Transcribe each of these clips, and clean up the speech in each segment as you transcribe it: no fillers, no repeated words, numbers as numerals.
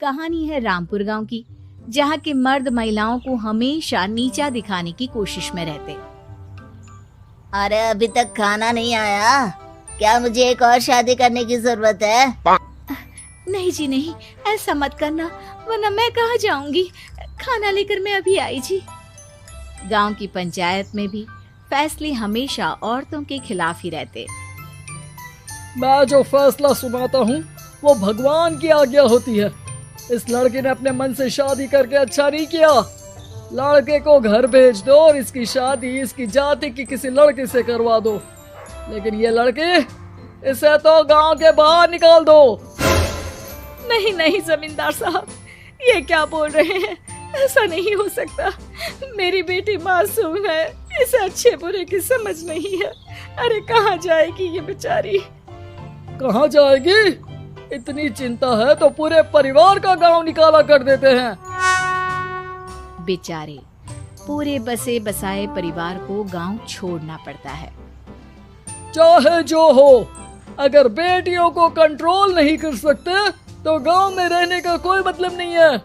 कहानी है रामपुर गांव की, जहां के मर्द महिलाओं को हमेशा नीचा दिखाने की कोशिश में रहते। अरे अभी तक खाना नहीं आया, क्या मुझे एक और शादी करने की जरूरत है? नहीं जी नहीं, ऐसा मत करना, वरना मैं कहाँ जाऊंगी। खाना लेकर मैं अभी आई जी। गांव की पंचायत में भी फैसले हमेशा औरतों के खिलाफ ही रहते। मैं जो फैसला सुनाता हूँ वो भगवान की आज्ञा होती है। इस लड़के ने अपने मन से शादी करके अच्छा नहीं किया। लड़के को घर भेज दो और इसकी शादी इसकी जाति की किसी लड़के से करवा दो, लेकिन ये लड़के, इसे तो गांव के बाहर निकाल दो। नहीं नहीं जमींदार साहब, ये क्या बोल रहे हैं? ऐसा नहीं हो सकता। मेरी बेटी मासूम है, इसे अच्छे बुरे की समझ नहीं है। अरे कहाँ जाएगी ये बेचारी? कहाँ जाएगी? इतनी चिंता है तो पूरे परिवार का गांव निकाला कर देते हैं। बेचारे पूरे बसे बसाए परिवार को गांव छोड़ना पड़ता है। चाहे जो हो, अगर बेटियों को कंट्रोल नहीं कर सकते तो गांव में रहने का कोई मतलब नहीं है।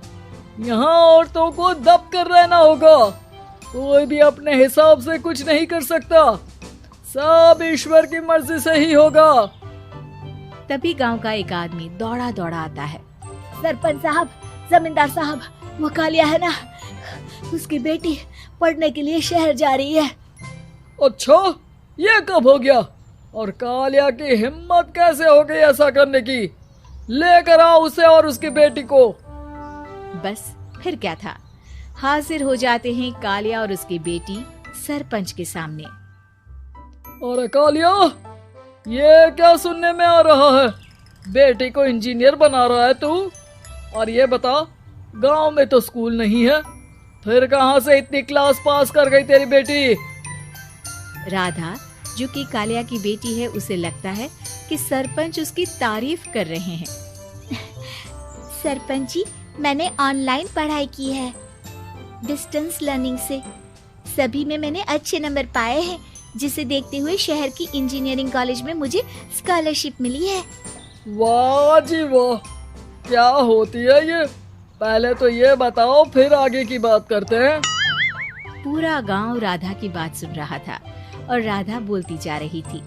यहाँ औरतों को दब कर रहना होगा। कोई भी अपने हिसाब से कुछ नहीं कर सकता, सब ईश्वर की मर्जी से ही होगा। तभी गांव का एक आदमी दौड़ा दौड़ा आता है। सरपंच साहब, जमींदार साहब, वो कालिया है ना, उसकी बेटी पढ़ने के लिए शहर जा रही है। अच्छा, ये कब हो गया? और कालिया की हिम्मत कैसे हो गई ऐसा करने की? लेकर आओ उसे और उसकी बेटी को। बस फिर क्या था, हाजिर हो जाते हैं कालिया और उसकी बेटी सरपंच के सामने। अरे कालिया, ये क्या सुनने में आ रहा है? बेटी को इंजीनियर बना रहा है तू? और ये बता, गांव में तो स्कूल नहीं है, फिर कहां से इतनी क्लास पास कर गई तेरी बेटी? राधा, जो कि कालिया की बेटी है, उसे लगता है कि सरपंच उसकी तारीफ कर रहे हैं। सरपंच जी, मैंने ऑनलाइन पढ़ाई की है, डिस्टेंस लर्निंग से। सभी में मैंने अच्छे नंबर पाए हैं, जिसे देखते हुए शहर की इंजीनियरिंग कॉलेज में मुझे स्कॉलरशिप मिली है। वाह जी वाह, क्या होती है ये? पहले तो ये बताओ, फिर आगे की बात करते हैं। पूरा गांव राधा की बात सुन रहा था और राधा बोलती जा रही थी।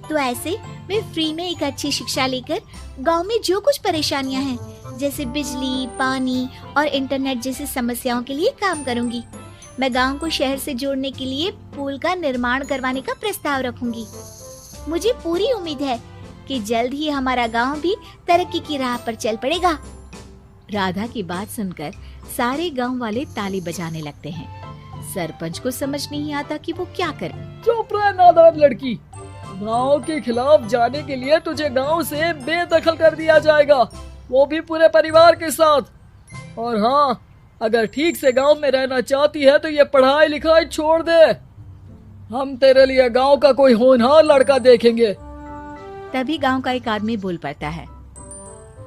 तो ऐसे मैं फ्री में एक अच्छी शिक्षा लेकर गांव में जो कुछ परेशानियां हैं, जैसे बिजली, पानी और इंटरनेट जैसी समस्याओं के लिए काम करूंगी। मैं गांव को शहर से जोड़ने के लिए पुल का निर्माण करवाने का प्रस्ताव रखूंगी। मुझे पूरी उम्मीद है कि जल्द ही हमारा गांव भी तरक्की की राह पर चल पड़ेगा। राधा की बात सुनकर सारे गांव वाले ताली बजाने लगते हैं। सरपंच को समझ नहीं आता कि वो क्या करे। चुप रह नादान लड़की, गांव के खिलाफ जाने के लिए तुझे गांव से बेदखल कर दिया जाएगा, वो भी पूरे परिवार के साथ। और हाँ, अगर ठीक से गांव में रहना चाहती है तो ये पढ़ाई लिखाई छोड़ दे। हम तेरे लिए गांव का कोई होनहार लड़का देखेंगे। तभी गांव का एक आदमी बोल पड़ता है।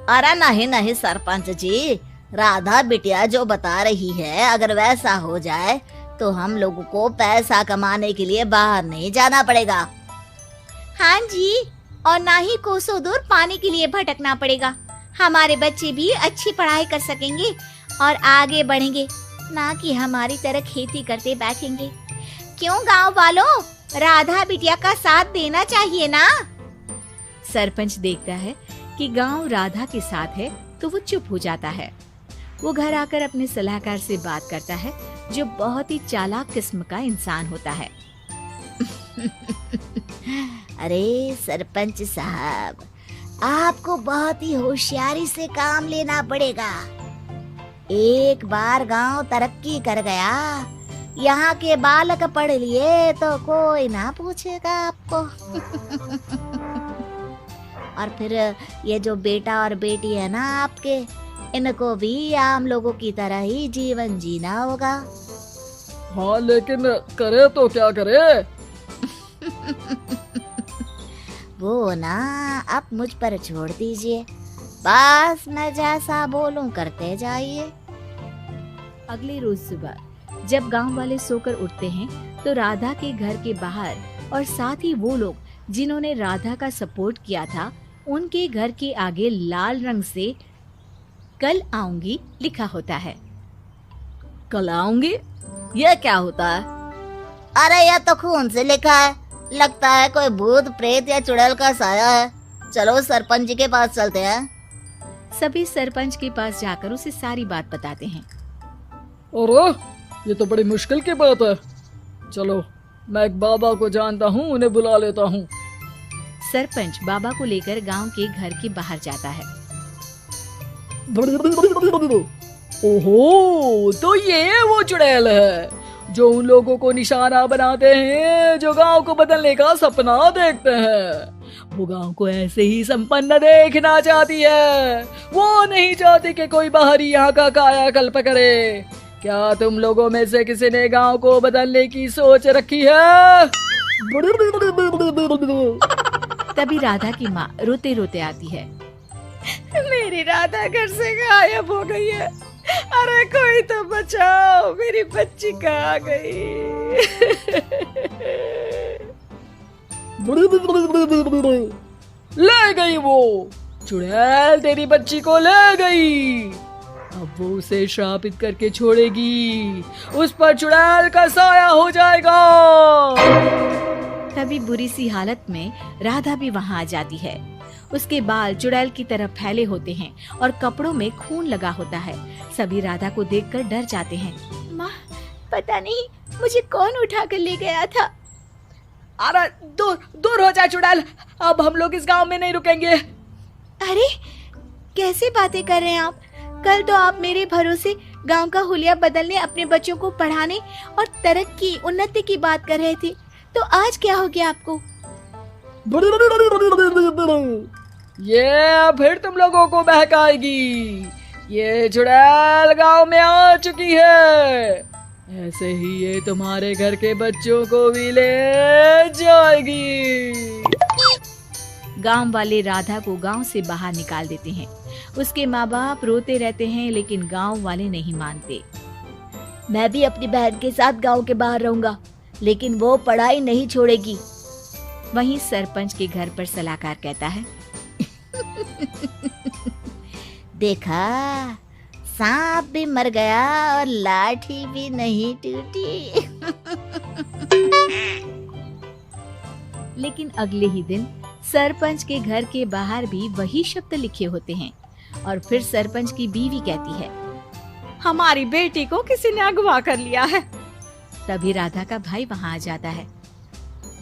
अरे नहीं नहीं सरपंच जी, राधा बिटिया जो बता रही है, अगर वैसा हो जाए तो हम लोगों को पैसा कमाने के लिए बाहर नहीं जाना पड़ेगा। हाँ जी, और ना ही कोसों दूर पानी के लिए भटकना पड़ेगा। हमारे बच्चे भी अच्छी पढ़ाई कर सकेंगे और आगे बढ़ेंगे, ना कि हमारी तरह खेती करते बैठेंगे। क्यों गांव वालों, राधा बिटिया का साथ देना चाहिए ना। सरपंच देखता है कि गांव राधा के साथ है तो वो चुप हो जाता है। वो घर आकर अपने सलाहकार से बात करता है, जो बहुत ही चालाक किस्म का इंसान होता है। अरे सरपंच साहब, आपको बहुत ही होशियारी से काम लेना पड़ेगा। एक बार गांव तरक्की कर गया, यहाँ के बालक पढ़ लिए तो कोई ना पूछेगा आपको। और फिर ये जो बेटा और बेटी है ना आपके, इनको भी आम लोगों की तरह ही जीवन जीना होगा। हाँ, लेकिन करे तो क्या करे? वो ना आप मुझ पर छोड़ दीजिए, बस मैं जैसा बोलूं करते जाइए। अगले रोज सुबह जब गांव वाले सोकर उठते हैं तो राधा के घर के बाहर और साथ ही वो लोग जिन्होंने राधा का सपोर्ट किया था, उनके घर के आगे लाल रंग से कल आऊंगी लिखा होता है। कल आऊंगी, यह क्या होता है? अरे यह तो खून से लिखा है, लगता है कोई भूत प्रेत या चुड़ैल का साया है। चलो सरपंच जी के पास चलते हैं। सभी सरपंच के पास जाकर उसे सारी बात बताते हैं। अरे ये तो बड़ी मुश्किल की बात है। चलो मैं एक बाबा को जानता हूँ, उन्हें बुला लेता हूँ। सरपंच बाबा को लेकर गांव के घर के बाहर जाता है। ओहो, तो ये वो चुड़ैल है जो उन लोगों को निशाना बनाते हैं जो गांव को बदलने का सपना देखते हैं। वो गांव को ऐसे ही संपन्न देखना चाहती है, वो नहीं चाहती कि कोई बाहरी यहाँ का कायाकल्प करे। क्या तुम लोगों में से किसी ने गांव को बदलने की सोच रखी है? तभी राधा की माँ रोते रोते आती है। मेरी राधा घर से गायब हो गई है। अरे कोई तो बचाओ, मेरी बच्ची कहाँ गई? ले गई वो चुड़ैल, तेरी बच्ची को ले गई। अब वो उसे श्रापित करके छोड़ेगी, उस पर चुड़ैल का साया हो जाएगा। तभी बुरी सी हालत में राधा भी वहाँ आ जाती है। उसके बाल चुड़ैल की तरह फैले होते हैं और कपड़ों में खून लगा होता है। सभी राधा को देखकर डर जाते हैं। माँ, पता नहीं मुझे कौन उठा कर ले गया था। अरे दूर दूर हो जा चुड़ैल, अब हम लोग इस गांव में नहीं रुकेंगे। अरे कैसे बातें कर रहे हैं आप? कल तो आप मेरे भरोसे गांव का हुलिया बदलने, अपने बच्चों को पढ़ाने और तरक्की उन्नति की बात कर रहे थे, तो आज क्या हो गया आपको? ये फिर तुम लोगों को बहकाएगी। ये चुड़ैल गांव में आ चुकी है, ऐसे ही ये तुम्हारे घर के बच्चों को भी ले जाएगी। गांव वाले राधा को गांव से बाहर निकाल देते हैं। उसके माँ बाप रोते रहते हैं, लेकिन गांव वाले नहीं मानते। मैं भी अपनी बहन के साथ गांव के बाहर रहूंगा, लेकिन वो पढ़ाई नहीं छोड़ेगी। वहीं सरपंच के घर पर सलाहकार कहता है। देखा, सांप भी मर गया और लाठी भी नहीं टूटी। लेकिन अगले ही दिन सरपंच के घर के बाहर भी वही शब्द लिखे होते हैं और फिर सरपंच की बीवी कहती है, हमारी बेटी को किसी ने अगवा कर लिया है। तभी राधा का भाई वहाँ आ जाता है।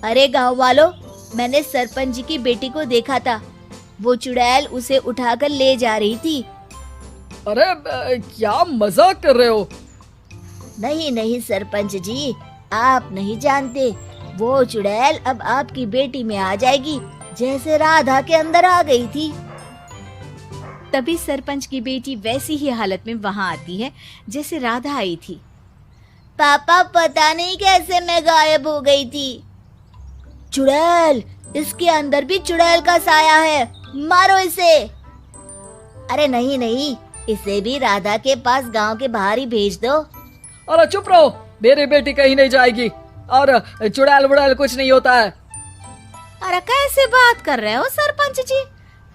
अरे गांव वालों, मैंने सरपंच जी की बेटी को देखा था। वो चुड़ैल उसे उठाकर ले जा रही थी। अरे क्या मजाक कर रहे हो? नहीं नहीं सरपंच जी, आप नहीं जानते। वो चुड़ैल अब आपकी बेटी में आ जाएगी, जैसे राधा के अंदर आ गई थी। तभी सरपंच की बेटी वैसी ही हालत में वहाँ आती है जैसे राधा आई थी। पापा, पता नहीं कैसे मैं गायब हो गई थी। चुड़ैल, इसके अंदर भी चुड़ैल का साया है, मारो इसे। अरे नहीं नहीं, इसे भी राधा के पास गांव के बाहर ही भेज दो। अरे चुप रहो, मेरी बेटी कहीं नहीं जाएगी और चुड़ैल वुड़ैल कुछ नहीं होता है। अरे कैसे बात कर रहे हो सरपंच जी?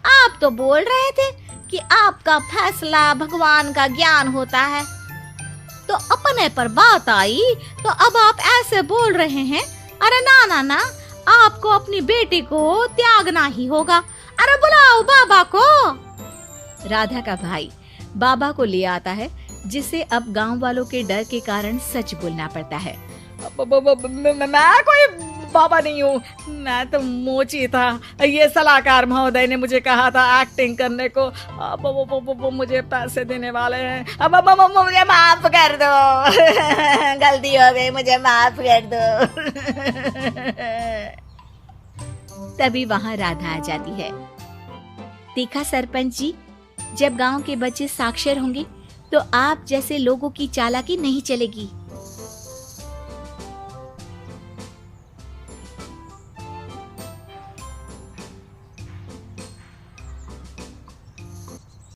आप तो बोल रहे थे कि आपका फैसला भगवान का ज्ञान होता है, तो अपने पर बात आई तो अब आप ऐसे बोल रहे हैं। अरे ना ना ना, आपको अपनी बेटी को त्यागना ही होगा। अरे बुलाओ बाबा को। राधा का भाई बाबा को ले आता है, जिसे अब गांव वालों के डर के कारण सच बोलना पड़ता है। मैं कोई बाबा नहीं हूँ, मैं तो मोची था। ये सलाहकार महोदय ने मुझे कहा था एक्टिंग करने को। अब वो मुझे पैसे देने वाले हैं। अब मुझे माफ कर दो। गलती हो गई, मुझे माफ कर दो। तभी वहाँ राधा आ जाती है। देखा सरपंच जी, जब गांव के बच्चे साक्षर होंगे तो आप जैसे लोगों की चालाकी नहीं चलेगी।